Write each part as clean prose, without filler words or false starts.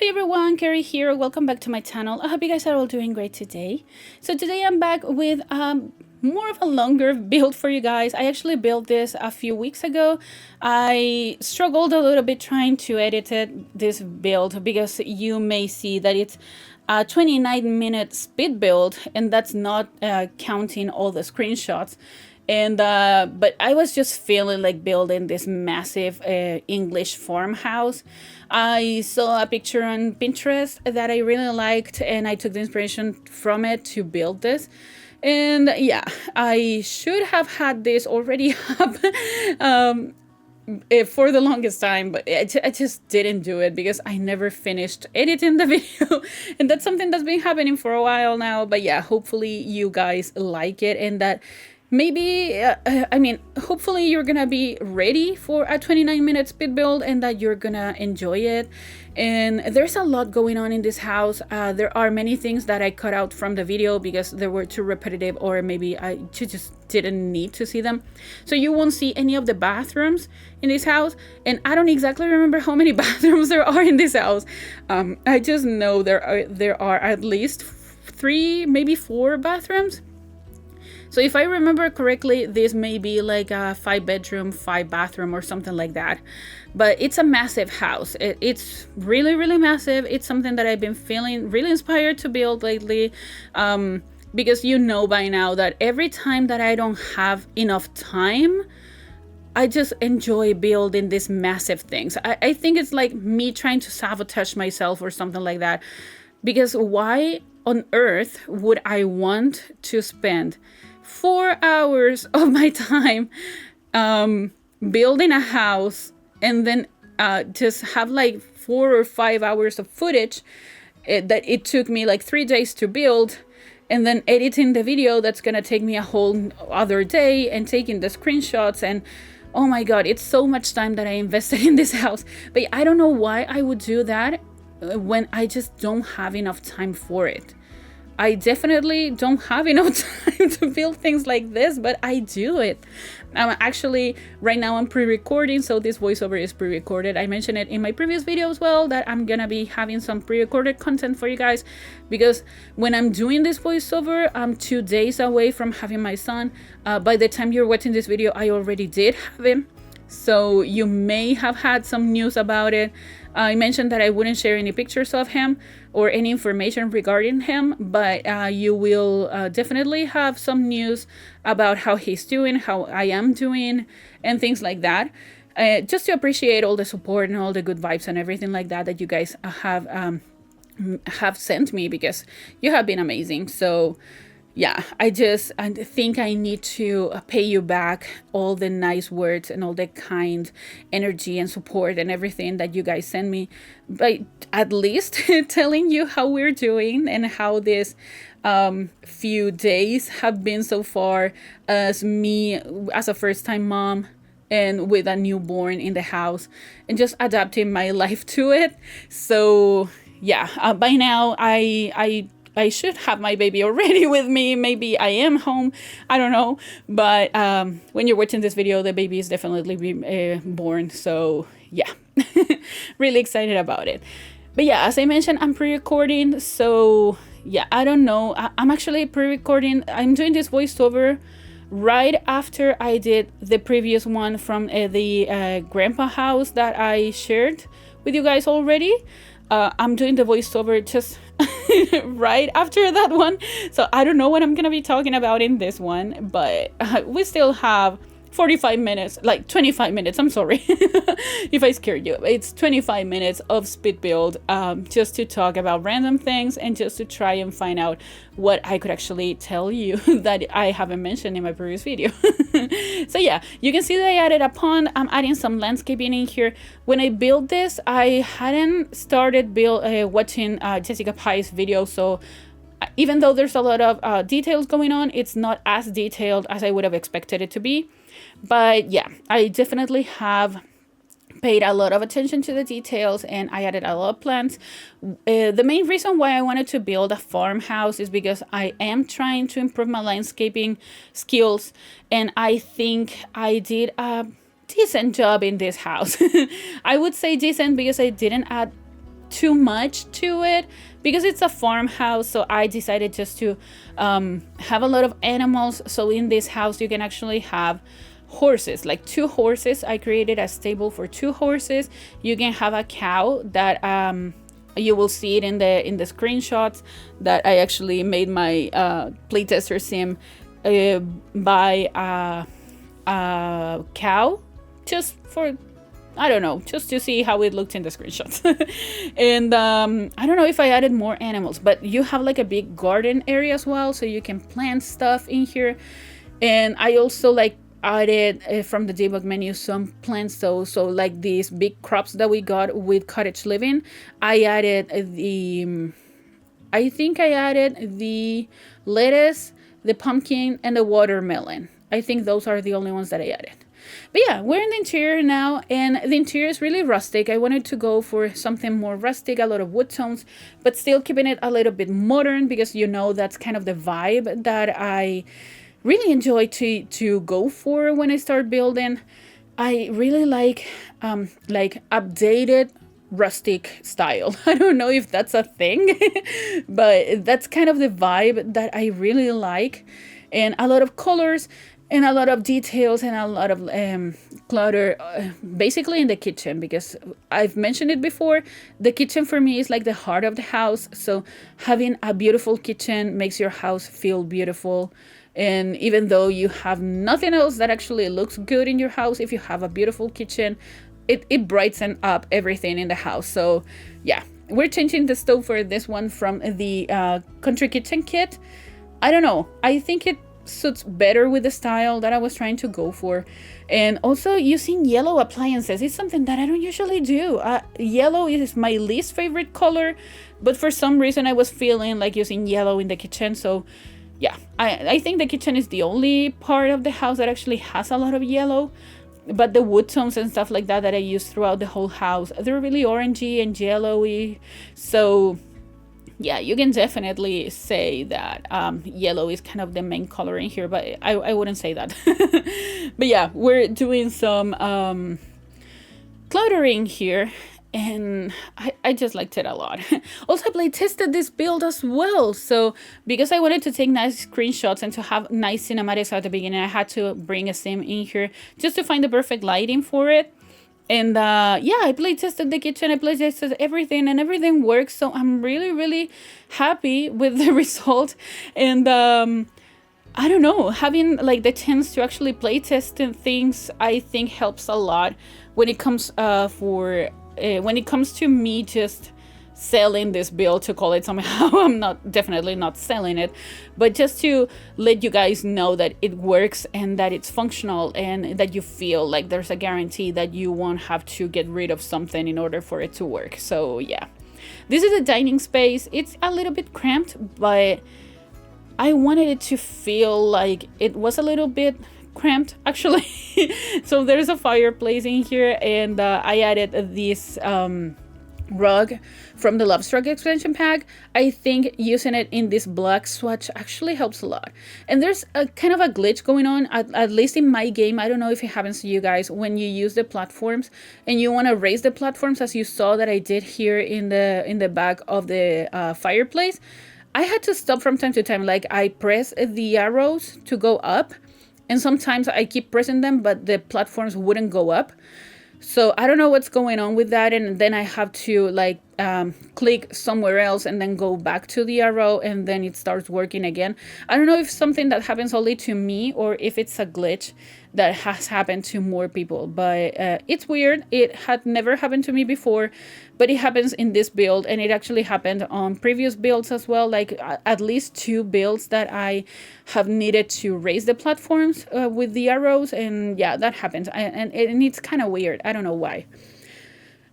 Hi everyone, Kaary here. Welcome back to my channel. I hope you guys are all doing great today. So today I'm back with more of a longer build for you guys. I actually built this a few weeks ago. I struggled a little bit trying to edit this build because you may see that it's a 29-minute speed build, and that's not counting all the screenshots. And but I was just feeling like building this massive English farmhouse. I saw a picture on Pinterest that I really liked, and I took the inspiration from it to build this. And yeah, I should have had this already up for the longest time, but I just didn't do it because I never finished editing the video. And that's something that's been happening for a while now. But yeah, hopefully you guys like it, and that maybe I mean, hopefully you're gonna be ready for a 29-minute speed build and that you're gonna enjoy it. And there's a lot going on in this house. There are many things that I cut out from the video because they were too repetitive, or maybe I just didn't need to see them. So you won't see any of the bathrooms in this house, and I don't exactly remember how many bathrooms there are in this house. I just know there are at least 3, maybe 4 bathrooms. So if I remember correctly, this may be like a 5-bedroom, 5-bathroom or something like that. But it's a massive house. It's really, really massive. It's something that I've been feeling really inspired to build lately. Because you know by now that every time that I don't have enough time, I just enjoy building these massive things. I think it's like me trying to sabotage myself or something like that. Because why on earth would I want to spend 4 hours of my time building a house and then just have like 4 or 5 hours of footage that it took me like 3 days to build, and then editing the video that's gonna take me a whole other day, and taking the screenshots, and oh my god, it's so much time that I invested in this house. But I don't know why I would do that when I just don't have enough time for it. I definitely don't have enough time to build things like this, but I do it. Actually, right now I'm pre-recording, so this voiceover is pre-recorded. I mentioned it in my previous video as well, that I'm gonna be having some pre-recorded content for you guys, because when I'm doing this voiceover, I'm 2 days away from having my son. By the time you're watching this video, I already did have him, so you may have had some news about it. I mentioned that I wouldn't share any pictures of him or any information regarding him, but you will definitely have some news about how he's doing, how I am doing, and things like that. Just to appreciate all the support and all the good vibes and everything like that that you guys have sent me, because you have been amazing. So yeah, I think I need to pay you back all the nice words and all the kind energy and support and everything that you guys send me, by at least telling you how we're doing and how this few days have been so far, as me as a first-time mom and with a newborn in the house, and just adapting my life to it. So yeah, by now I should have my baby already with me. Maybe I am home, I don't know. But when you're watching this video, the baby is definitely born. So yeah, really excited about it. But yeah, as I mentioned, I'm pre-recording. So yeah, I don't know. I'm actually pre-recording. I'm doing this voiceover right after I did the previous one from the grandpa house that I shared with you guys already. I'm doing the voiceover just right after that one, so I don't know what I'm gonna be talking about in this one, but we still have 45 minutes, like 25 minutes, I'm sorry if I scared you. It's 25 minutes of speed build, just to talk about random things and just to try and find out what I could actually tell you that I haven't mentioned in my previous video. So yeah, you can see that I added a pond. I'm adding some landscaping in here. When I built this, I hadn't started watching Jessica Pye's video, so even though there's a lot of details going on, it's not as detailed as I would have expected it to be. But yeah, I definitely have paid a lot of attention to the details, and I added a lot of plants. The main reason why I wanted to build a farmhouse is because I am trying to improve my landscaping skills, and I think I did a decent job in this house. I would say decent because I didn't add too much to it because it's a farmhouse. So I decided just to have a lot of animals. So in this house you can actually have horses, like 2 horses. I created a stable for 2 horses. You can have a cow that you will see it in the screenshots that I actually made my playtester sim by a cow, just for, I don't know, just to see how it looked in the screenshots. And I don't know if I added more animals, but you have like a big garden area as well, so you can plant stuff in here. And I also like added from the debug menu some plants, so like these big crops that we got with cottage living. I added the I think I added the lettuce, the pumpkin, and the watermelon. I think those are the only ones that I added. But yeah, we're in the interior now, and the interior is really rustic. I wanted to go for something more rustic, a lot of wood tones, but still keeping it a little bit modern, because you know that's kind of the vibe that I really enjoy to go for when I start building. I really like updated rustic style. I don't know if that's a thing, but that's kind of the vibe that I really like. And a lot of colors and a lot of details and a lot of clutter, basically in the kitchen, because I've mentioned it before, the kitchen for me is like the heart of the house. So having a beautiful kitchen makes your house feel beautiful. And even though you have nothing else that actually looks good in your house, if you have a beautiful kitchen, it brightens up everything in the house. So yeah, we're changing the stove for this one from the country kitchen kit. I don't know, I think it suits better with the style that I was trying to go for. And also using yellow appliances is something that I don't usually do. Yellow is my least favorite color, but for some reason I was feeling like using yellow in the kitchen. So yeah, I think the kitchen is the only part of the house that actually has a lot of yellow, but the wood tones and stuff like that I use throughout the whole house, they're really orangey and yellowy. So yeah, you can definitely say that yellow is kind of the main color in here, but I wouldn't say that. But yeah, we're doing some cluttering here, and I just liked it a lot. Also, I play tested this build as well, so because I wanted to take nice screenshots and to have nice cinematics at the beginning, I had to bring a sim in here just to find the perfect lighting for it. And yeah, I play tested the kitchen, I play tested everything, and everything works. So I'm really happy with the result. And I don't know, having like the chance to actually play test things, I think helps a lot when it comes when it comes to me just selling this build, to call it somehow. I'm definitely not selling it, but just to let you guys know that it works and that it's functional and that you feel like there's a guarantee that you won't have to get rid of something in order for it to work. So yeah, this is a dining space. It's a little bit cramped, but I wanted it to feel like it was a little bit cramped actually. So there's a fireplace in here, and I added this rug from the Love Struck expansion pack. I think using it in this black swatch actually helps a lot. And there's a kind of a glitch going on, at least in my game. I don't know if it happens to you guys when you use the platforms and you want to raise the platforms, as you saw that I did here in the back of the fireplace. I had to stop from time to time. Like, I press the arrows to go up, and sometimes I keep pressing them, but the platforms wouldn't go up. So I don't know what's going on with that, and then I have to like click somewhere else and then go back to the arrow, and then it starts working again. I don't know if something that happens only to me or if it's a glitch that has happened to more people, but it's weird. It had never happened to me before, but it happens in this build, and it actually happened on previous builds as well, like at least 2 builds that I have needed to raise the platforms with the arrows, and yeah, that happens, and it's kind of weird. I don't know why.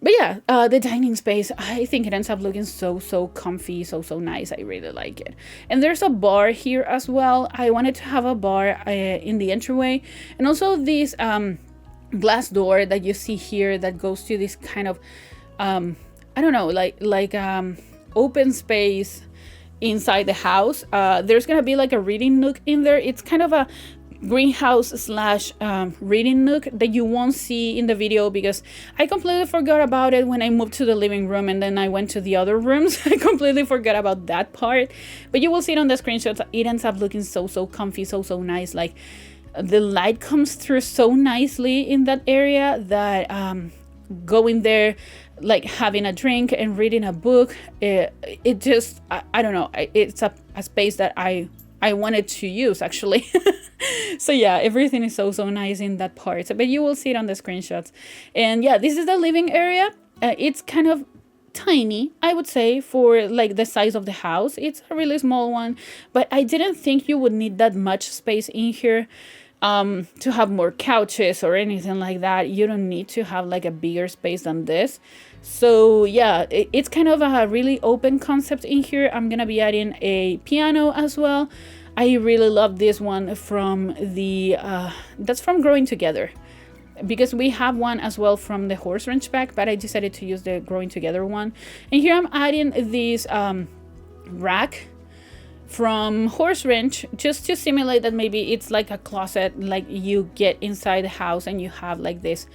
But yeah, the dining space, I think it ends up looking so comfy, so nice. I really like it. And there's a bar here as well. I wanted to have a bar in the entryway, and also this glass door that you see here that goes to this kind of I don't know, like open space inside the house. There's gonna be like a reading nook in there. It's kind of a greenhouse slash reading nook that you won't see in the video because I completely forgot about it when I moved to the living room and then I went to the other rooms. I completely forgot about that part, but you will see it on the screenshots. It ends up looking so comfy, so nice. Like the light comes through so nicely in that area that going there, like having a drink and reading a book, it just I don't know, it's a space that I wanted to use actually. So yeah, everything is so nice in that part, but you will see it on the screenshots. And yeah, this is the living area. It's kind of tiny, I would say, for like the size of the house. It's a really small one, but I didn't think you would need that much space in here to have more couches or anything like that. You don't need to have like a bigger space than this. So yeah, it's kind of a really open concept in here. I'm gonna be adding a piano as well. I really love this one from the that's from Growing Together, because we have one as well from the horse ranch pack, but I decided to use the Growing Together one. And here I'm adding this rack from horse ranch just to simulate that maybe it's like a closet, like you get inside the house and you have like this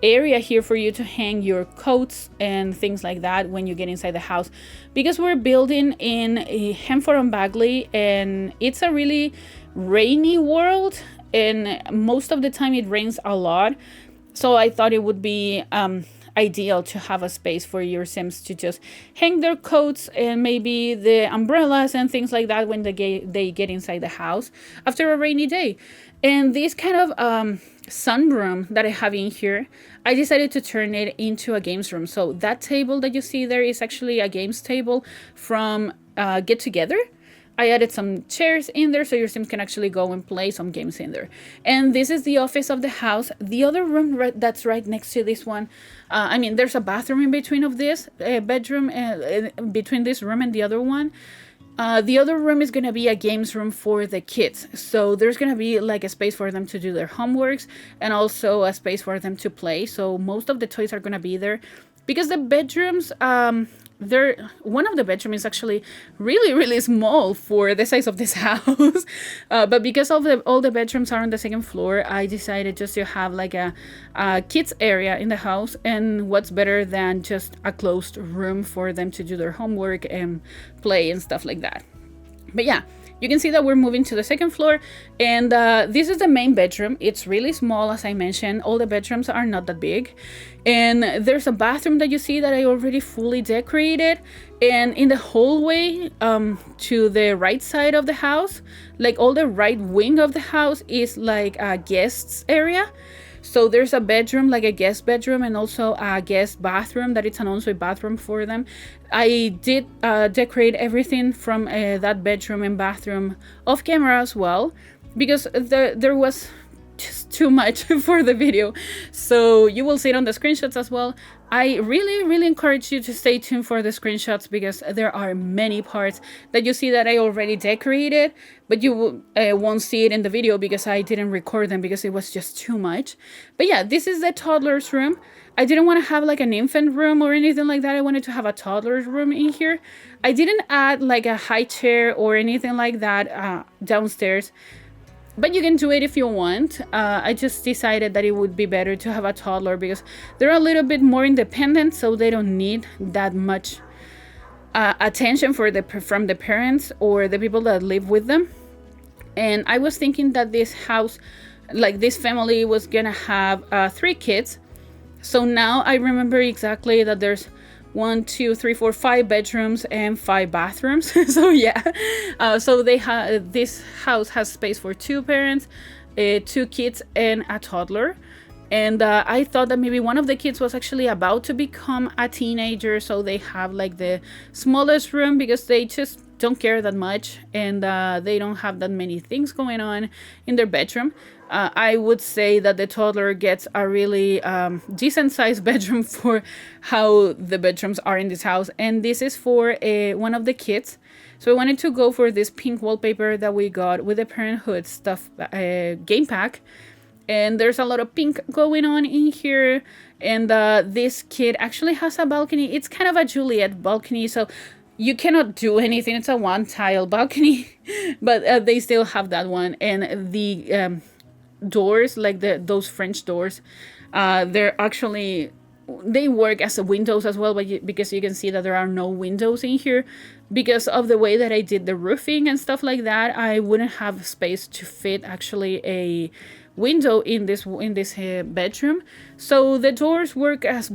area here for you to hang your coats and things like that when you get inside the house, because we're building in a Hemford and Bagley and it's a really rainy world and most of the time it rains a lot. So I thought it would be ideal to have a space for your Sims to just hang their coats and maybe the umbrellas and things like that when they get inside the house after a rainy day. And this kind of sunroom that I have in here, I decided to turn it into a games room. So that table that you see there is actually a games table from Get Together. I added some chairs in there so your Sims can actually go and play some games in there. And this is the office of the house. The other room that's right next to this one, I mean, there's a bathroom in between of this bedroom, between this room and the other one. The other room is going to be a games room for the kids. So there's going to be like a space for them to do their homeworks and also a space for them to play. So most of the toys are going to be there because the bedrooms, one of the bedrooms is actually really small for the size of this house. But because all the bedrooms are on the second floor, I decided just to have like a kids area in the house. And what's better than just a closed room for them to do their homework and play and stuff like that. But yeah, you can see that we're moving to the second floor, and this is the main bedroom. It's really small, as I mentioned. All the bedrooms are not that big. And there's a bathroom that you see that I already fully decorated. And in the hallway to the right side of the house, like all the right wing of the house is like a guests area. So there's a bedroom, like a guest bedroom, and also a guest bathroom that it's an ensuite bathroom for them. I did decorate everything from that bedroom and bathroom off camera as well, because there was just too much for the video. So you will see it on the screenshots as well. I really encourage you to stay tuned for the screenshots because there are many parts that you see that I already decorated, but you won't see it in the video because I didn't record them because it was just too much. But yeah, this is the toddler's room. I didn't want to have like an infant room or anything like that. I wanted to have a toddler's room in here. I didn't add like a high chair or anything like that downstairs, but you can do it if you want. I just decided that it would be better to have a toddler because they're a little bit more independent, so they don't need that much attention from the parents or the people that live with them. And I was thinking that this house, like this family, was gonna have 3 kids. So now I remember exactly that there's 1, 2, 3, 4, 5 bedrooms and 5 bathrooms. So yeah, so this house has space for 2 parents, 2 kids and a toddler. And I thought that maybe one of the kids was actually about to become a teenager, so they have like the smallest room because they just don't care that much and they don't have that many things going on in their bedroom. I would say that the toddler gets a really decent sized bedroom for how the bedrooms are in this house. And this is for one of the kids. So I wanted to go for this pink wallpaper that we got with the Parenthood stuff game pack. And there's a lot of pink going on in here. And this kid actually has a balcony. It's kind of a Juliet balcony, so you cannot do anything. It's a one-tile balcony, but they still have that one. And the doors, like those French doors, they're actually, they work as a windows as well, but because you can see that there are no windows in here because of the way that I did the roofing and stuff like that. I wouldn't have space to fit actually a window in this bedroom, so the doors work as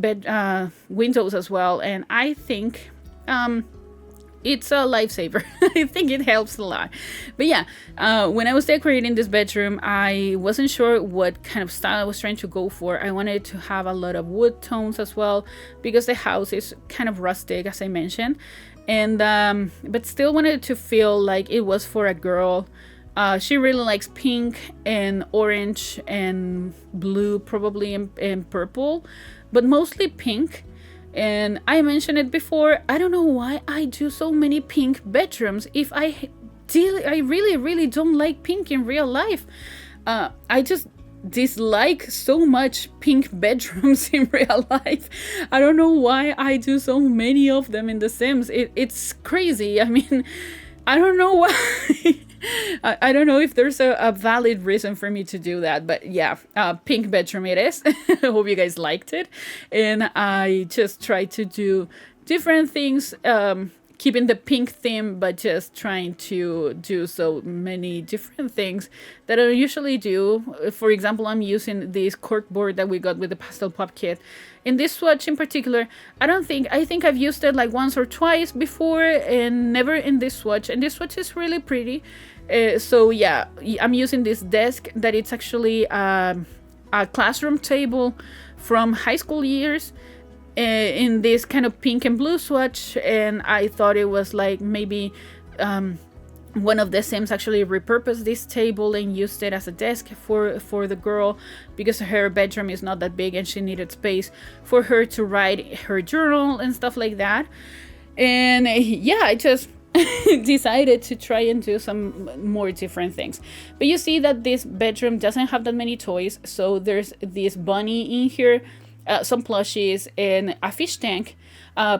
windows as well, and I think it's a lifesaver. I think it helps a lot. But yeah, when I was decorating this bedroom, I wasn't sure what kind of style I was trying to go for. I wanted to have a lot of wood tones as well because the house is kind of rustic, as I mentioned, and but still wanted to feel like it was for a girl. She really likes pink and orange and blue, probably, and purple, but mostly pink. And I mentioned it before, I don't know why I do so many pink bedrooms. If I really don't like pink in real life. I just dislike so much pink bedrooms in real life. I don't know why I do so many of them in The Sims. It's crazy. I mean, I don't know why. I don't know if there's a valid reason for me to do that, but yeah, pink bedroom it is. I hope you guys liked it. And I just try to do different things, keeping the pink theme, but just trying to do so many different things that I usually do. For example, I'm using this cork board that we got with the pastel pop kit. In this swatch in particular, I think I've used it like once or twice before, and never in this swatch. And this swatch is really pretty. So yeah, I'm using this desk that it's actually a classroom table from high school years, in this kind of pink and blue swatch, and I thought it was like maybe one of the Sims actually repurposed this table and used it as a desk for the girl, because her bedroom is not that big and she needed space for her to write her journal and stuff like that. And yeah, I just decided to try and do some more different things. But you see that this bedroom doesn't have that many toys, so there's this bunny in here, some plushies, and a fish tank.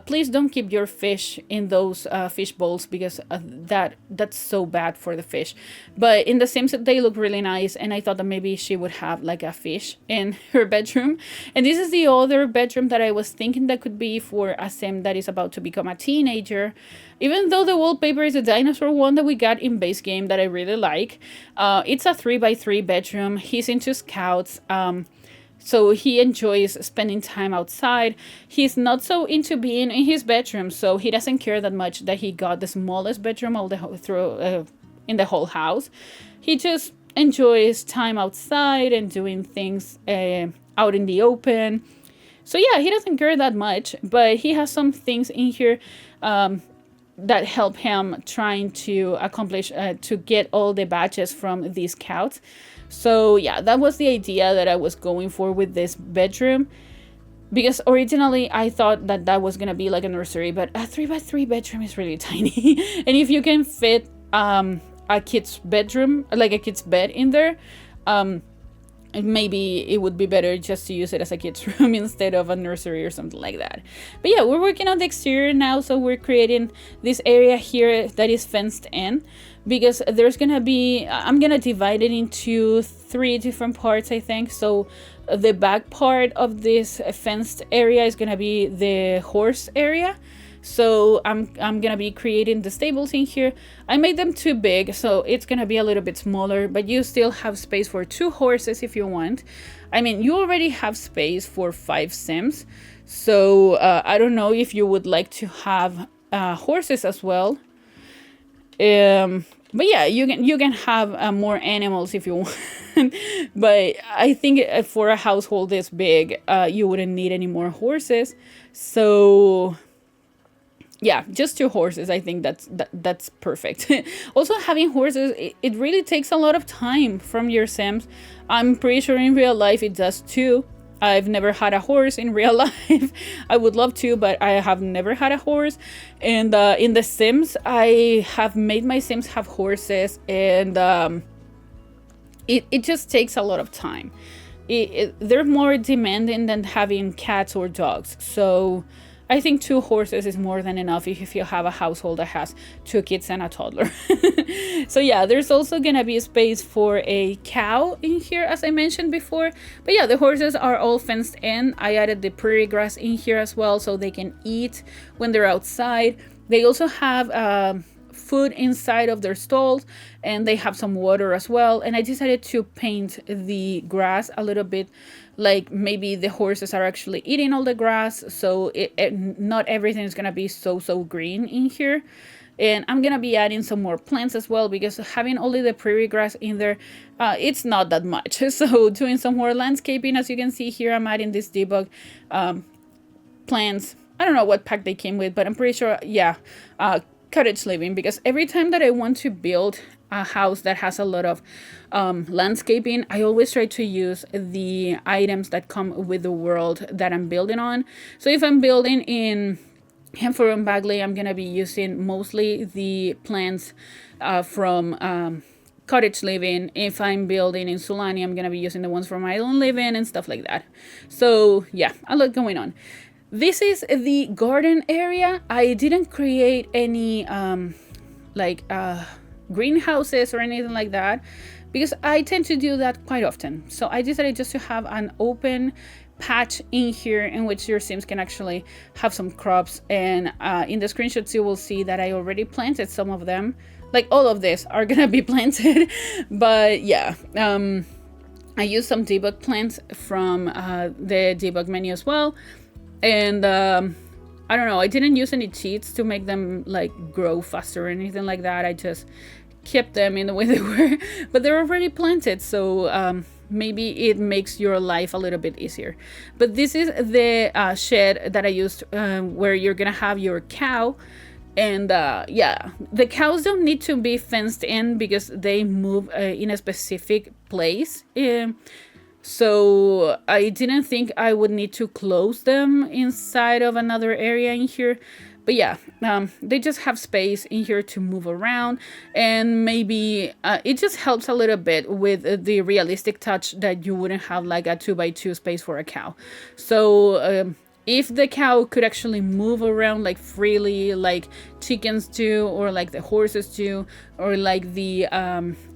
Please don't keep your fish in those fish bowls, because that's so bad for the fish. But in The Sims, they look really nice, and I thought that maybe she would have like a fish in her bedroom. And this is the other bedroom that I was thinking that could be for a Sim that is about to become a teenager. Even though the wallpaper is a dinosaur one that we got in base game that I really like. It's a 3x3 bedroom. He's into scouts. So he enjoys spending time outside. He's not so into being in his bedroom, so he doesn't care that much that he got the smallest bedroom in the whole house. He just enjoys time outside and doing things out in the open. So yeah, he doesn't care that much, but he has some things in here that help him trying to accomplish, to get all the badges from these scouts. So yeah, that was the idea that I was going for with this bedroom, because originally I thought that that was gonna be like a nursery, but a 3x3 bedroom is really tiny. And if you can fit a kid's bedroom, like a kid's bed in there, maybe it would be better just to use it as a kid's room instead of a nursery or something like that. But yeah, we're working on the exterior now, so we're creating this area here that is fenced in, because there's gonna be, I'm gonna divide it into 3 different parts, I think. So the back part of this fenced area is gonna be the horse area. So I'm gonna be creating the stables in here. I made them too big, so it's gonna be a little bit smaller, but you still have space for 2 horses if you want. I mean, you already have space for 5 Sims, so I don't know if you would like to have horses as well. But yeah, you can have more animals if you want. But I think for a household this big, you wouldn't need any more horses. So yeah, just 2 horses. I think that's perfect. Also, having horses, it really takes a lot of time from your Sims. I'm pretty sure in real life it does too. I've never had a horse in real life. I would love to, but I have never had a horse. And in The Sims, I have made my Sims have horses, and it just takes a lot of time. They're more demanding than having cats or dogs. So I think 2 horses is more than enough if you have a household that has 2 kids and a toddler. So yeah, there's also gonna be a space for a cow in here, as I mentioned before. But yeah, the horses are all fenced in. I added the prairie grass in here as well so they can eat when they're outside. They also have food inside of their stalls, and they have some water as well. And I decided to paint the grass a little bit, like maybe the horses are actually eating all the grass, so not everything is gonna be so green in here. And I'm gonna be adding some more plants as well, because having only the prairie grass in there, it's not that much. So doing some more landscaping. As you can see here, I'm adding this debug plants. I don't know what pack they came with, but I'm pretty sure, yeah, cottage living, because every time that I want to build a house that has a lot of landscaping, I always try to use the items that come with the world that I'm building on. So if I'm building in Hanford and Bagley, I'm gonna be using mostly the plants from cottage living. If I'm building in Sulani, I'm gonna be using the ones from Island Living and stuff like that. So yeah, a lot going on. This is the garden area. I didn't create any greenhouses or anything like that, because I tend to do that quite often. So I decided just to have an open patch in here in which your Sims can actually have some crops. And in the screenshots you will see that I already planted some of them. Like all of this are gonna be planted. But yeah, I used some debug plants from the debug menu as well. And I don't know, I didn't use any cheats to make them like grow faster or anything like that. I just kept them in the way they were, but they're already planted, so maybe it makes your life a little bit easier. But this is the shed that I used where you're gonna have your cow. And yeah, the cows don't need to be fenced in because they move in a specific place. So I didn't think I would need to close them inside of another area in here. But yeah, they just have space in here to move around, and maybe it just helps a little bit with the realistic touch that you wouldn't have like a 2x2 space for a cow. So if the cow could actually move around like freely, like chickens do, or like the horses do, or like the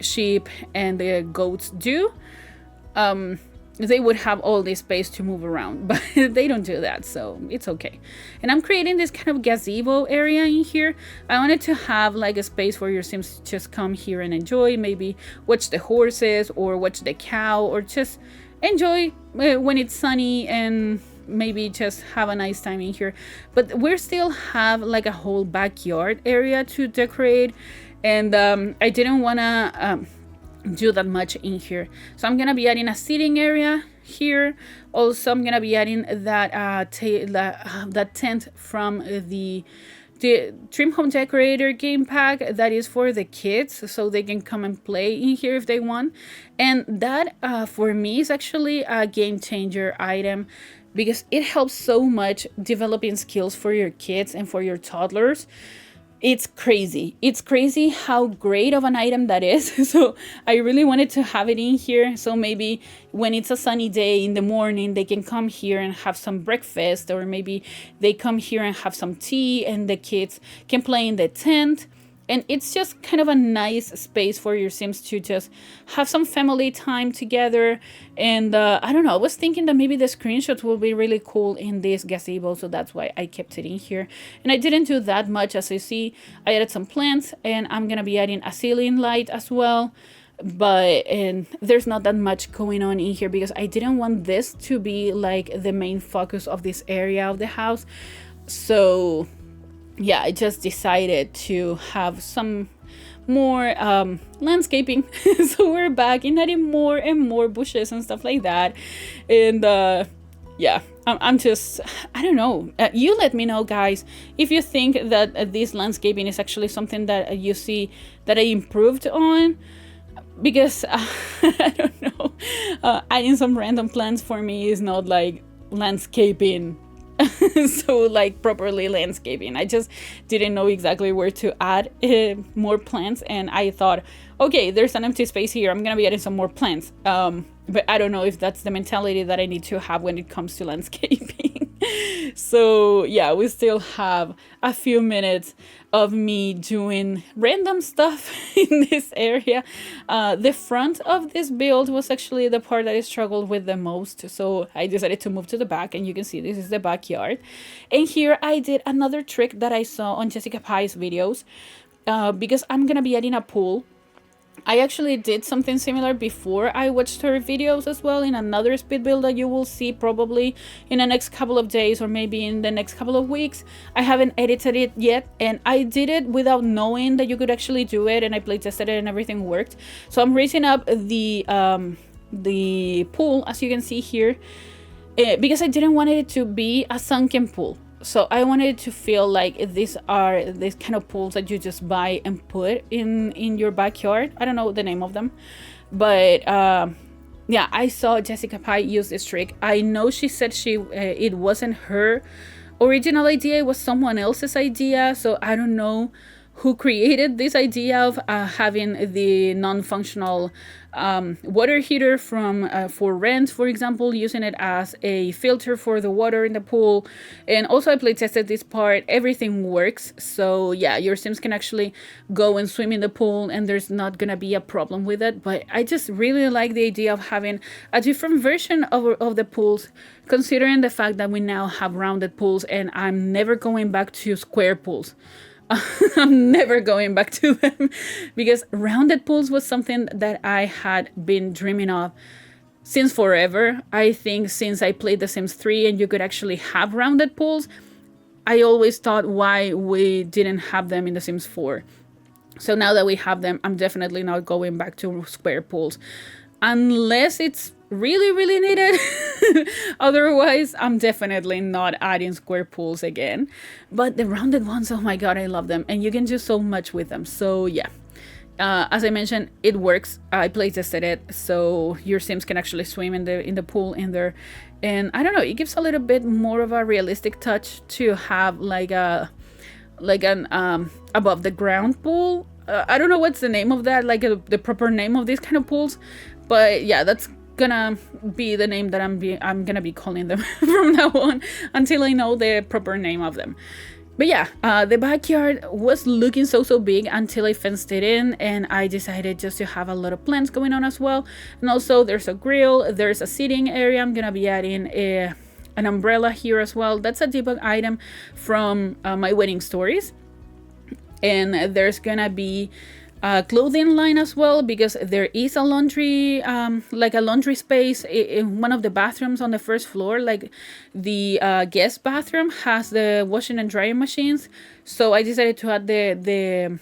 sheep and the goats do, they would have all this space to move around, but they don't do that, so it's okay. And I'm creating this kind of gazebo area in here. I wanted to have like a space where your Sims just come here and enjoy, maybe watch the horses or watch the cow, or just enjoy when it's sunny, and maybe just have a nice time in here. But we still have like a whole backyard area to decorate, and I didn't want to do that much in here, so I'm gonna be adding a seating area here. Also, I'm gonna be adding that that tent from the Dream Home Decorator game pack that is for the kids, so they can come and play in here if they want. And that for me is actually a game changer item, because it helps so much developing skills for your kids and for your toddlers. It's crazy. It's crazy how great of an item that is. So I really wanted to have it in here. So maybe when it's a sunny day in the morning, they can come here and have some breakfast, or maybe they come here and have some tea, and the kids can play in the tent. And it's just kind of a nice space for your Sims to just have some family time together. And I don't know, I was thinking that maybe the screenshots will be really cool in this gazebo, so that's why I kept it in here. And I didn't do that much, as you see. I added some plants, and I'm gonna be adding a ceiling light as well. But there's not that much going on in here, because I didn't want this to be like the main focus of this area of the house. So yeah, I just decided to have some more landscaping. So we're back in adding more and more bushes and stuff like that. And yeah, I'm just, I don't know. You let me know, guys, if you think that this landscaping is actually something that you see that I improved on. Because I don't know, adding some random plants for me is not like landscaping. So like properly landscaping. I just didn't know exactly where to add more plants, and I thought, okay, there's an empty space here, I'm gonna be adding some more plants. But I don't know if that's the mentality that I need to have when it comes to landscaping. So yeah, we still have a few minutes of me doing random stuff in this area. The front of this build was actually the part that I struggled with the most, so I decided to move to the back, and you can see this is the backyard. And here I did another trick that I saw on Jessica Pye's videos, because I'm gonna be adding a pool. I actually did something similar before I watched her videos as well in another speed build that you will see probably in the next couple of days or maybe in the next couple of weeks. I haven't edited it yet, and I did it without knowing that you could actually do it, and I play tested it and everything worked. So I'm raising up the pool, as you can see here, because I didn't want it to be a sunken pool. So I wanted to feel like these are these kind of pools that you just buy and put in your backyard. I don't know the name of them, but yeah, I saw Jessica Pye use this trick. I know she said it wasn't her original idea, it was someone else's idea. So I don't know who created this idea of having the non-functional water heater from for rent, for example, using it as a filter for the water in the pool. And also I play tested this part, everything works. So yeah, your Sims can actually go and swim in the pool and there's not gonna be a problem with it. But I just really like the idea of having a different version of the pools, considering the fact that we now have rounded pools, and I'm never going back to square pools. I'm never going back to them, because rounded pools was something that I had been dreaming of since forever. I think since I played The Sims 3 and you could actually have rounded pools, I always thought why we didn't have them in The Sims 4. So now that we have them, I'm definitely not going back to square pools unless it's really needed. Otherwise, I'm definitely not adding square pools again. But the rounded ones, oh my god, I love them, and you can do so much with them. So yeah, as I mentioned, it works. I play tested it, so your Sims can actually swim in the pool in there. And I don't know, it gives a little bit more of a realistic touch to have like an above the ground pool. I don't know what's the name of that, like the proper name of these kind of pools, but yeah, that's gonna be the name that I'm gonna be calling them from now on until I know the proper name of them. But yeah, the backyard was looking so big until I fenced it in, and I decided just to have a lot of plants going on as well. And also there's a grill, there's a seating area. I'm gonna be adding an umbrella here as well. That's a debug item from my wedding stories. And there's gonna be a clothing line as well, because there is a laundry, like a laundry space in one of the bathrooms on the first floor. Like the guest bathroom has the washing and drying machines, so I decided to add the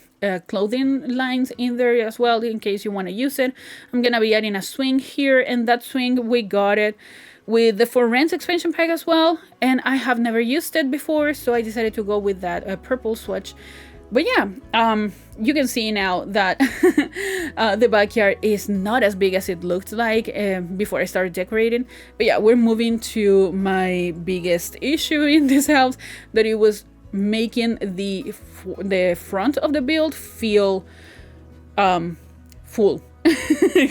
clothing lines in there as well in case you want to use it. I'm gonna be adding a swing here, and that swing we got it with the For Rent expansion pack as well, and I have never used it before, so I decided to go with that purple swatch. But yeah, you can see now that the backyard is not as big as it looked like before I started decorating. But yeah, we're moving to my biggest issue in this house, that it was making the front of the build feel full.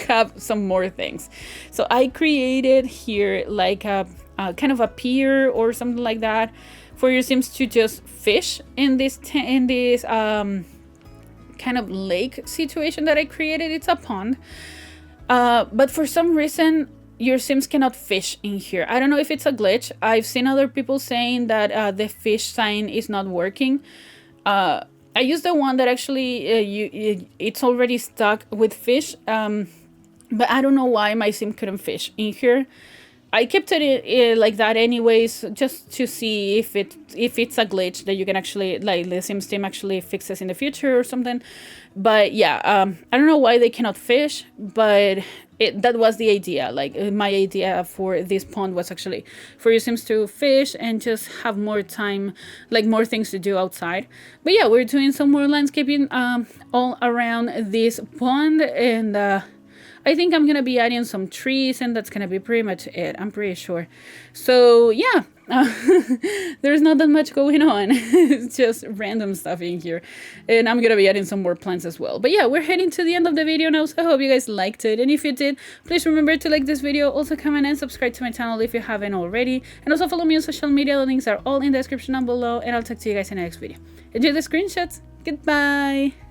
Have some more things. So I created here like a kind of a pier or something like that for your Sims to just fish in this kind of lake situation that I created. It's a pond, but for some reason your Sims cannot fish in here. I don't know if it's a glitch. I've seen other people saying that the fish sign is not working. I used the one that actually it's already stuck with fish, but I don't know why my Sim couldn't fish in here. I kept it like that anyways, just to see if it's a glitch that you can actually, like, the Sims team actually fixes in the future or something. But yeah, I don't know why they cannot fish, but that was the idea. Like, my idea for this pond was actually for your Sims to fish and just have more time, like more things to do outside. But yeah, we're doing some more landscaping all around this pond, and I think I'm gonna be adding some trees, and that's gonna be pretty much it. I'm pretty sure. So yeah, There's not that much going on. It's just random stuff in here. And I'm gonna be adding some more plants as well. But yeah, we're heading to the end of the video now, so I hope you guys liked it. And if you did, please remember to like this video, also comment and subscribe to my channel if you haven't already. And also follow me on social media. The links are all in the description down below. And I'll talk to you guys in the next video. Enjoy the screenshots. Goodbye.